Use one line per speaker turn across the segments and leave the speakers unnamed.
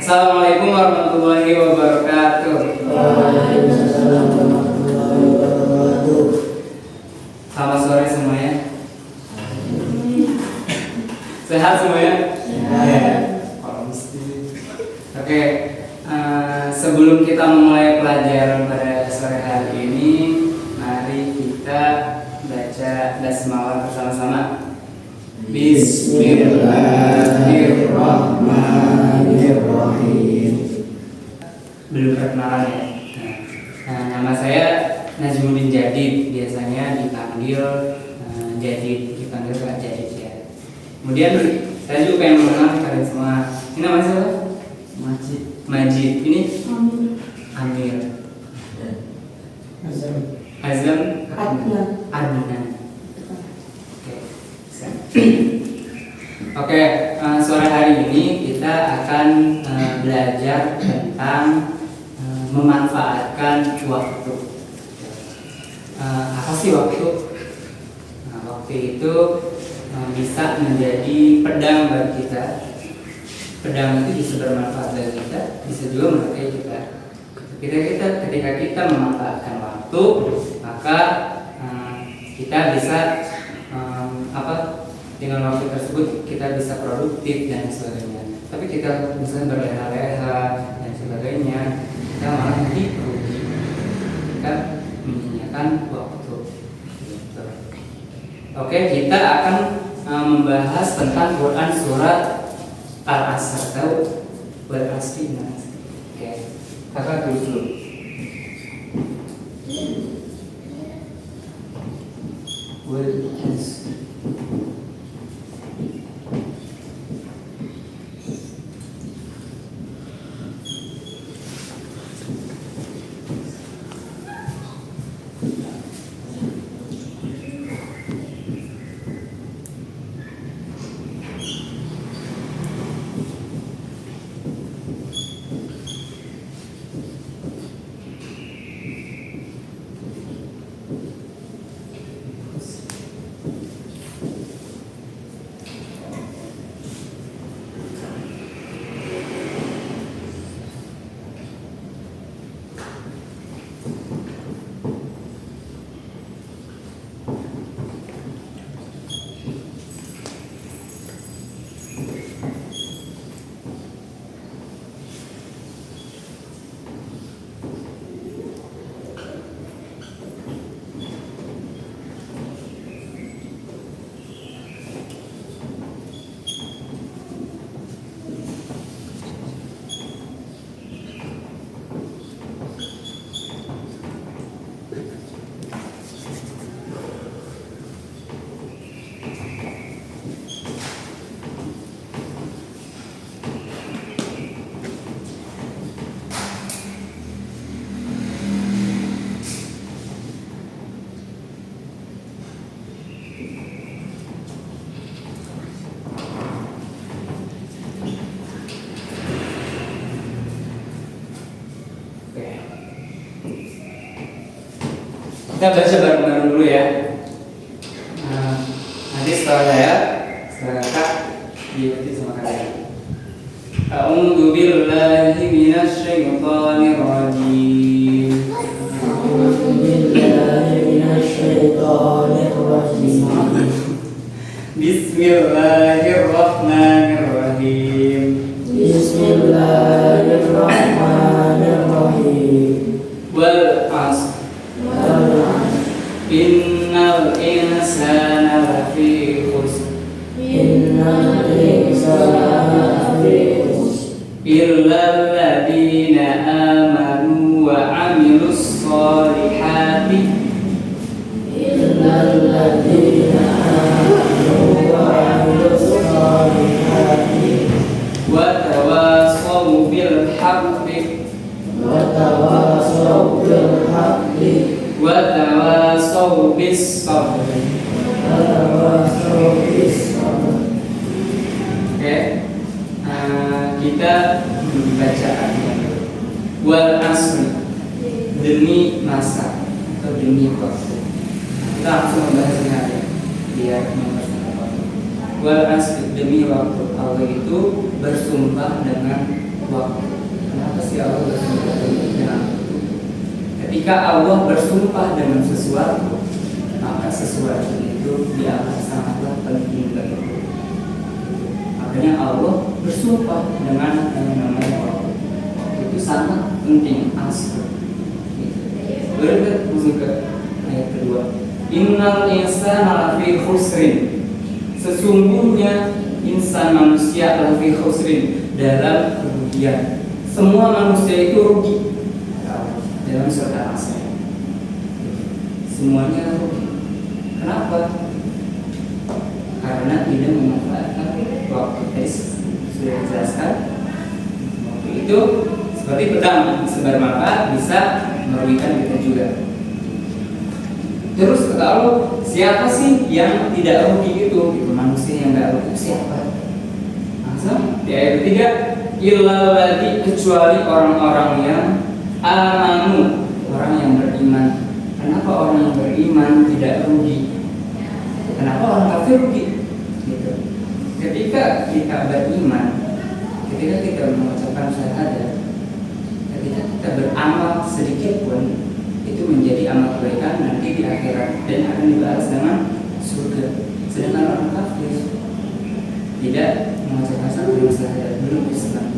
Assalamualaikum warahmatullahi wabarakatuh.
Waalaikumsalam warahmatullahi wabarakatuh.
Selamat sore semuanya. Sehat semuanya?
Sehat.
Oke, sebelum kita memulai pelajaran pada sore hari ini, mari kita baca basmalah bersama-sama.
Bismillahirrahmanirrahim.
Belum perkenalan ya. Nama saya Nazmuddin Jadid, biasanya dipanggil Jadid, dipanggil Kak Jadid ya. Kemudian saya juga pengen mengenal kalian semua. Ini nama siapa? Majid. Ini Amir. Azam. Adnan. Oke, sore hari ini kita akan belajar tentang memanfaatkan waktu. Apa sih waktu? Waktu itu bisa menjadi pedang bagi kita. Pedang itu bisa bermanfaat bagi kita, bisa juga melukai kita. Ketika kita memanfaatkan waktu, maka kita bisa dengan waktu tersebut kita bisa produktif dan sebagainya. Tapi kita misalnya berleha-leha dan sebagainya, kita malah jadi rugi. Kita menyia-nyiakan waktu. Gitu. Oke, kita akan membahas tentang Quran surat Al-Asr. Tahu? Wal-Asri. Oke, kakak dulu. Wal-Asri. Kita baca bareng-bareng dulu ya. Nanti setelah kakak diikuti sama kalian. A'udzu billahi minasy syaithanir rajim. Bismillahirrahmanirrahim. Wal 'asr. Innal insana lafi khusr. Illa alladziina aamanu wa 'amilus shalihati. Wa tawassaw bil haqqi. Wa tawassaw bis sabr. Oke, kita baca artinya dulu. Wal asri, demi masa atau demi waktu. Kita langsung membahasnya aja biar mempercepat waktu. Wal asri, demi waktu. Allah itu bersumpah dengan waktu. si Allah bersumpah dengan ketika Allah bersumpah dengan sesuatu, maka sesuatu itu dianggap sangatlah penting bagi. Makanya Allah bersumpah dengan yang namanya Allah. Itu sangat penting asli. Berikut masuk ke ayat kedua. Innal insana lafi khusrin. Sesungguhnya insan manusia lafi khusrin, dalam kerugian. Semua manusia itu rugi. Dalam surat Al-Asr. Semuanya rugi. Kenapa? Karena tidak memanfaatkan waktu. Tadi sudah dijelaskan. Waktu itu seperti pedang, bermanfaat bisa merugikan kita juga. Terus kata Allah, siapa sih yang tidak rugi itu? Itu manusia yang tidak rugi siapa? Langsung di ayat ketiga, illal ladzi, kecuali orang-orang yang amanu, orang yang beriman. Kenapa orang yang beriman tidak rugi? Kenapa orang kafir rugi? Gitu. Ketika kita beriman, ketika kita mengucapkan syahadat, ketika kita beramal sedikit pun, itu menjadi amal kebaikan nanti di akhirat dan akan dibalas dengan surga. Sedangkan orang kafir tidak mengucapkan syahadat, belum Islam.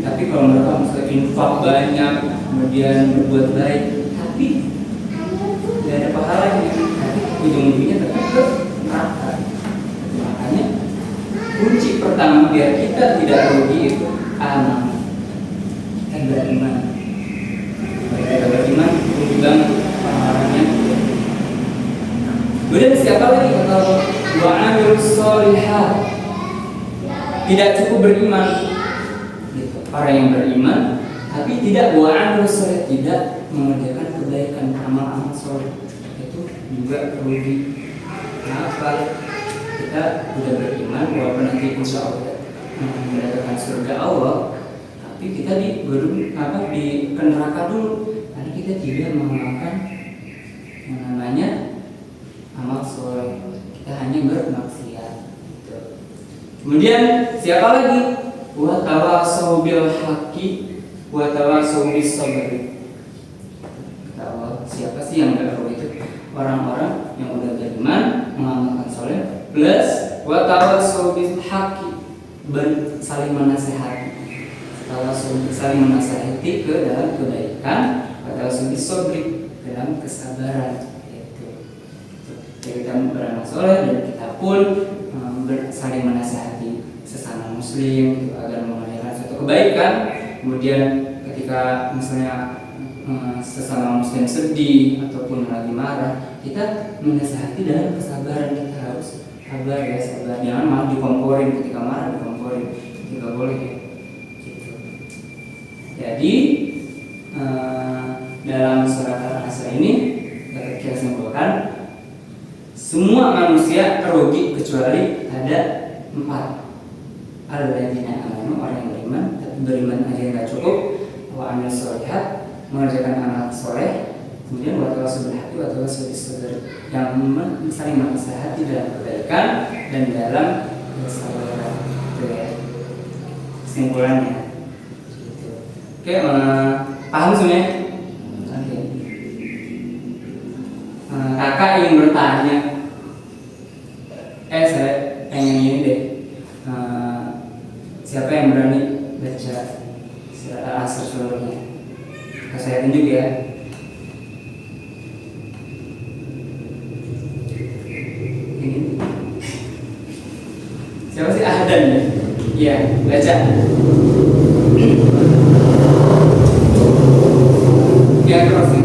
Tapi kalau mereka misalnya infak banyak, kemudian berbuat baik, tapi tidak ada pahalanya, tapi ujung-ujungnya tetap ke neraka. Makanya kunci pertama biar kita tidak rugi itu amal. Kita beriman. Kita beriman rugi banget pahalanya. Kemudian siapa lagi kata wa amilus sholihat. Tidak cukup beriman. Gitu. Orang yang beriman tapi tidak wa amilus sholihat, tidak mengerjakan kebaikan, amal-amal soleh, itu juga rugi. Kenapa? Kita sudah beriman walaupun nanti insya Allah mendapatkan surga Allah, tapi kita di neraka dulu karena kita tidak mengamalkan yang namanya amal soleh. Kita hanya bermaksiat. Gitu. Kemudian siapa lagi? Wa tawassaw bil haqqi wa tawassaw bis sabr. Siapa sih yang gak rugi itu? Orang-orang yang udah beriman, mengamalkan soleh, plus wa tawassaw bil haqqi, saling menasehati. Saling menasehati ke dalam kebaikan, wa tawassaw bis sabr, dalam kesabaran. Gitu. Jadi kita beramal soleh dan kita pun saling menasehati sesama muslim gitu, agar mengerjakan suatu kebaikan. Kemudian ketika misalnya sesama muslim sedih ataupun lagi marah, kita menasihati dalam kesabaran. Kita harus sabar ya, sabar, jangan malah dikomporin ketika marah, dikomporin tidak boleh ya. Gitu. Jadi dalam surat Al-Asr ini kita simpulkan semua manusia rugi kecuali ada 4. Alladzina amanu, orang yang beriman, tapi beriman aja nggak cukup. Wa amilus sholihat, mengerjakan amal soleh. Kemudian wa tawassaw bil haqqi wa tawassaw bis sabr, yang saling menasehati dalam kebaikan dan dalam kesabaran. Itu ya kesimpulannya. Gitu. Oke, paham semuanya? Oke. Kakak ingin bertanya. Saya pengen ini deh. Siapa yang berani baca surat Al-Asr seluruhnya? Saya tunjuk ya. Ini. Siapa sih Ahdan ya? Iya, baca. Ya, terus ya.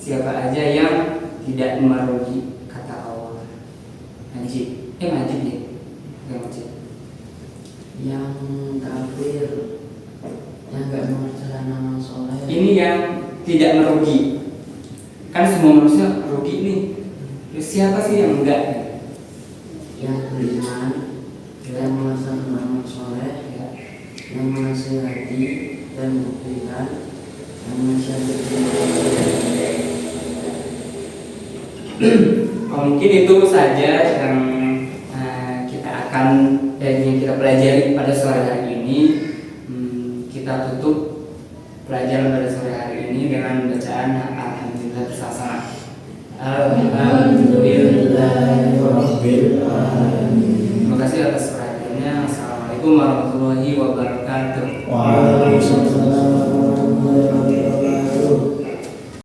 Siapa aja yang tidak merugi kata Allah? Najib, Najib ya, Najib.
Yang kafir, yang nggak mengerjakan amal soleh.
Ini yang tidak merugi. Kan semua manusia rugi nih. Terus siapa sih yang enggak?
Yang beriman, yang mengerjakan amal soleh, yang mengerjakan masing-masing hati dan buktikan yang masih ada di
Mungkin itu saja yang yang kita pelajari pada sore hari ini. Kita tutup pelajaran pada sore hari ini dengan bacaan alhamdulillah bersama-sama.
Alhamdulillahirabbil alamin.
Terima kasih atas perhatiannya. Assalamualaikum warahmatullahi wabarakatuh.
Waalaikumsalam.